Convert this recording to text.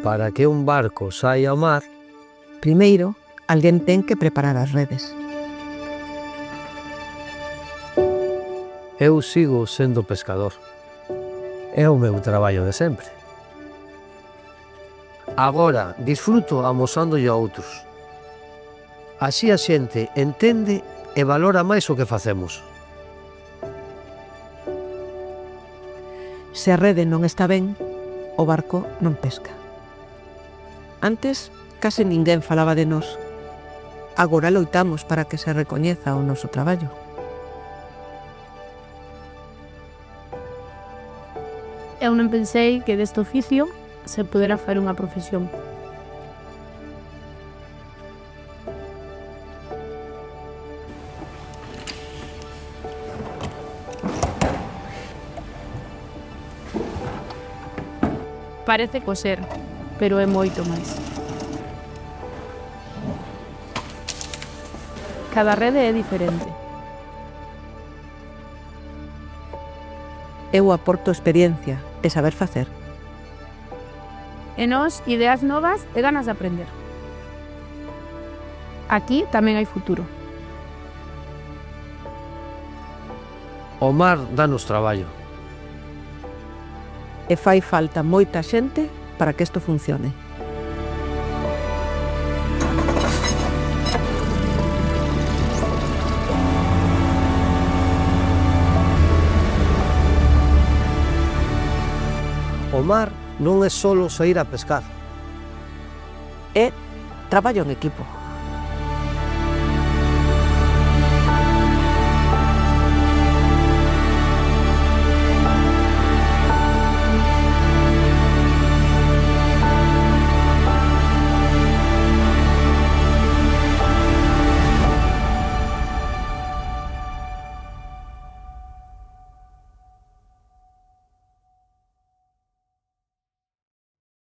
para que un barco saia ao mar, Primeiro, alguén ten que preparar as redes. eu sigo sendo pescador. É o meu traballo de sempre. Agora disfruto amosándolle a outros. Así a xente entende e valora máis o que facemos. Se a rede non está ben, o barco non pesca. Antes, case ninguén falaba de nós. Agora loitamos para que se recoñeza o noso traballo. Eu non pensei que deste oficio se pudera facer unha profesión. Parece coser, pero é moito máis. Cada rede é diferente. Eu aporto experiencia e saber facer. E nós, ideas novas e ganas de aprender. Aquí tamén hai futuro. O mar danos traballo. E fai falta moita xente para que isto funcione. O mar non é solo saír a pescar. É traballo en equipo.